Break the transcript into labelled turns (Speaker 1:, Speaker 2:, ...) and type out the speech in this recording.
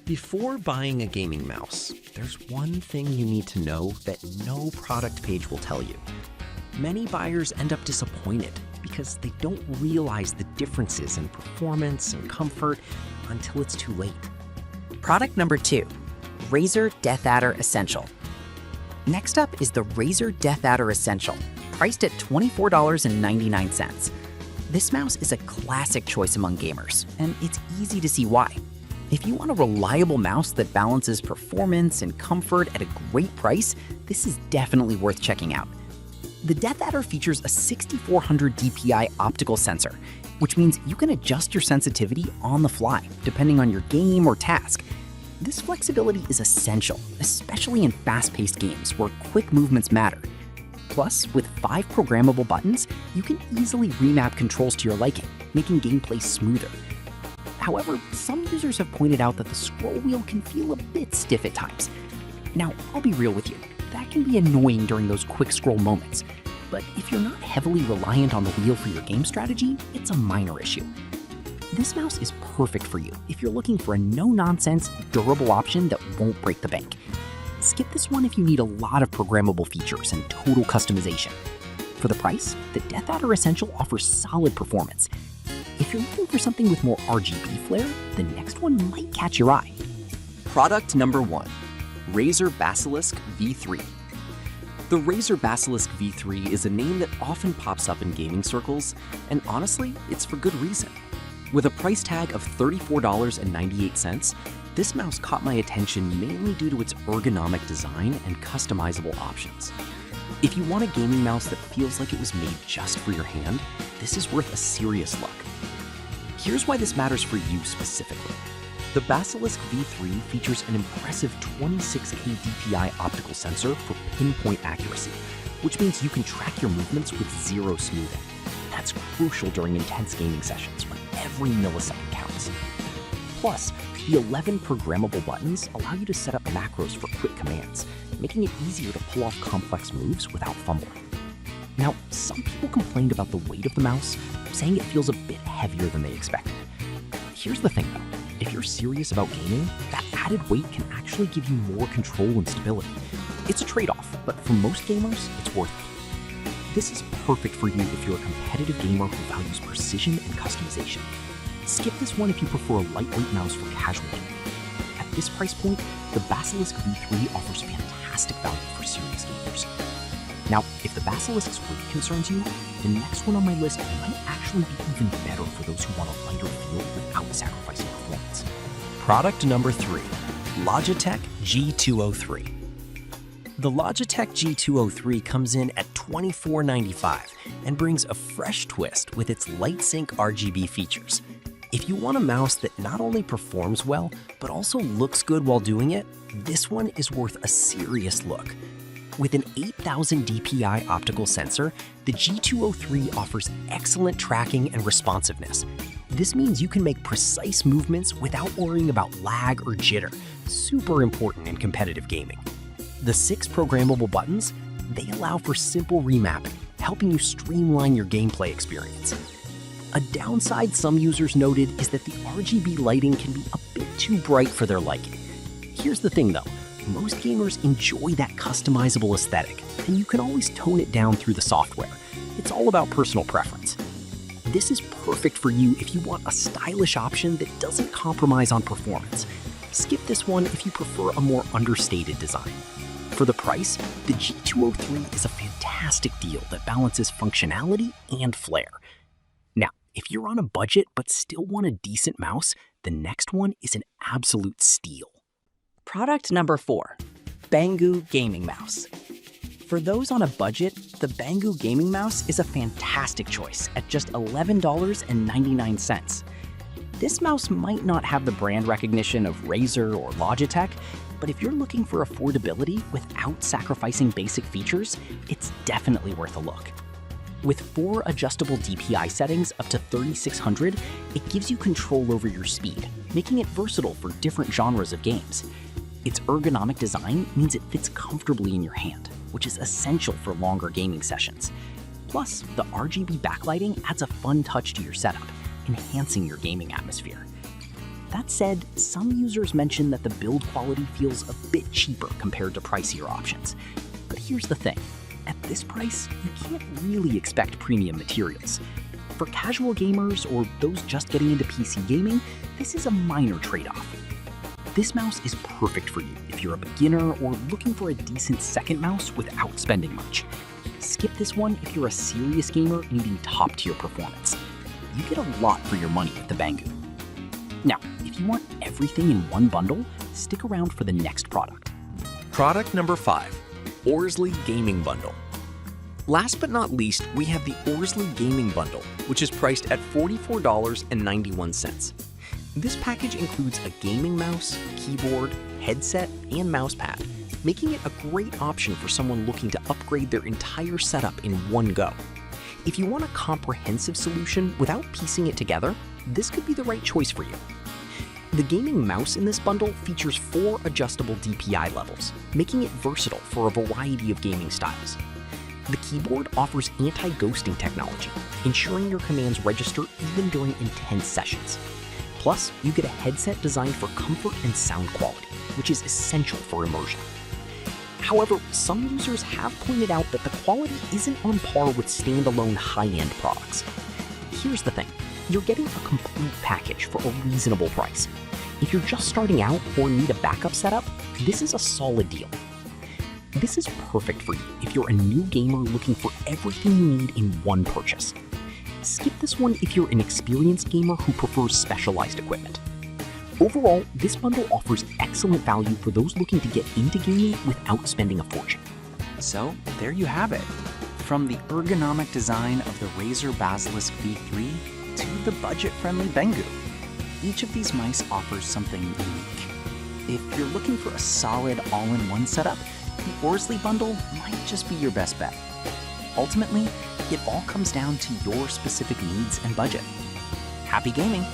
Speaker 1: Before buying a gaming mouse, there's one thing you need to know that no product page will tell you. Many buyers end up disappointed because they don't realize the differences in performance and comfort until it's too late.
Speaker 2: Product number 2, Razer Death Adder Essential. Next up is the Razer Death Adder Essential, priced at $24.99. This mouse is a classic choice among gamers, and it's easy to see why. If you want a reliable mouse that balances performance and comfort at a great price, this is definitely worth checking out. The Death Adder features a 6400 DPI optical sensor, which means you can adjust your sensitivity on the fly, depending on your game or task. This flexibility is essential, especially in fast-paced games where quick movements matter. Plus, with 5 programmable buttons, you can easily remap controls to your liking, making gameplay smoother. However, some users have pointed out that the scroll wheel can feel a bit stiff at times. Now, I'll be real with you, that can be annoying during those quick scroll moments. But if you're not heavily reliant on the wheel for your game strategy, it's a minor issue. This mouse is perfect for you if you're looking for a no-nonsense, durable option that won't break the bank. Skip this one if you need a lot of programmable features and total customization. For the price, the Death Adder Essential offers solid performance. If you're looking for something with more RGB flair, the next one might catch your eye.
Speaker 1: Product number 1, Razer Basilisk V3. The Razer Basilisk V3 is a name that often pops up in gaming circles, and honestly, it's for good reason. With a price tag of $34.98, this mouse caught my attention mainly due to its ergonomic design and customizable options. If you want a gaming mouse that feels like it was made just for your hand, this is worth a serious look. Here's why this matters for you specifically. The Basilisk V3 features an impressive 26K DPI optical sensor for pinpoint accuracy, which means you can track your movements with zero smoothing. That's crucial during intense gaming sessions when every millisecond counts. Plus, the 11 programmable buttons allow you to set up macros for quick commands, making it easier to pull off complex moves without fumbling. Now, some people complained about the weight of the mouse, saying it feels a bit heavier than they expected. Here's the thing though, if you're serious about gaming, that added weight can actually give you more control and stability. It's a trade-off, but for most gamers, it's worth it. This is perfect for you if you're a competitive gamer who values precision and customization. Skip this one if you prefer a lightweight mouse for casual gaming. At this price point, the Basilisk V3 offers fantastic value for serious gamers. Now, if the Basilisk's weight concerns you, the next one on my list might actually be even better for those who want a lighter feel without sacrificing performance.
Speaker 3: Product number 3, Logitech G203. The Logitech G203 comes in at $24.95 and brings a fresh twist with its LightSync RGB features. If you want a mouse that not only performs well, but also looks good while doing it, this one is worth a serious look. With an 8000 DPI optical sensor, the G203 offers excellent tracking and responsiveness. This means you can make precise movements without worrying about lag or jitter, super important in competitive gaming. The 6 programmable buttons, they allow for simple remapping, helping you streamline your gameplay experience. A downside some users noted is that the RGB lighting can be a bit too bright for their liking. Here's the thing though, most gamers enjoy that customizable aesthetic, and you can always tone it down through the software. It's all about personal preference. This is perfect for you if you want a stylish option that doesn't compromise on performance. Skip this one if you prefer a more understated design. For the price, the G203 is a fantastic deal that balances functionality and flair. Now, if you're on a budget but still want a decent mouse, the next one is an absolute steal.
Speaker 2: Product number 4, Banggood Gaming Mouse. For those on a budget, the Banggood Gaming Mouse is a fantastic choice at just $11.99. This mouse might not have the brand recognition of Razer or Logitech, but if you're looking for affordability without sacrificing basic features, it's definitely worth a look. With 4 adjustable DPI settings up to 3600, it gives you control over your speed, making it versatile for different genres of games. Its ergonomic design means it fits comfortably in your hand, which is essential for longer gaming sessions. Plus, the RGB backlighting adds a fun touch to your setup, enhancing your gaming atmosphere. That said, some users mention that the build quality feels a bit cheaper compared to pricier options. But here's the thing, at this price, you can't really expect premium materials. For casual gamers or those just getting into PC gaming, this is a minor trade-off. This mouse is perfect for you if you're a beginner or looking for a decent second mouse without spending much. Skip this one if you're a serious gamer needing top-tier performance. You get a lot for your money with the Banggood. Now, if you want everything in one bundle, stick around for the next product.
Speaker 3: Product number 5, Orsley Gaming Bundle. Last but not least, we have the Orsley Gaming Bundle, which is priced at $44.91. This package includes a gaming mouse, keyboard, headset, and mousepad, making it a great option for someone looking to upgrade their entire setup in one go. If you want a comprehensive solution without piecing it together, this could be the right choice for you. The gaming mouse in this bundle features 4 adjustable DPI levels, making it versatile for a variety of gaming styles. The keyboard offers anti-ghosting technology, ensuring your commands register even during intense sessions. Plus, you get a headset designed for comfort and sound quality, which is essential for immersion. However, some users have pointed out that the quality isn't on par with standalone high-end products. Here's the thing, you're getting a complete package for a reasonable price. If you're just starting out or need a backup setup, this is a solid deal. This is perfect for you if you're a new gamer looking for everything you need in one purchase. Skip this one if you're an experienced gamer who prefers specialized equipment. Overall, this bundle offers excellent value for those looking to get into gaming without spending a fortune.
Speaker 4: So, there you have it. From the ergonomic design of the Razer Basilisk V3 to the budget-friendly Banggood, each of these mice offers something unique. If you're looking for a solid all-in-one setup, the Orsley bundle might just be your best bet. Ultimately, it all comes down to your specific needs and budget. Happy gaming!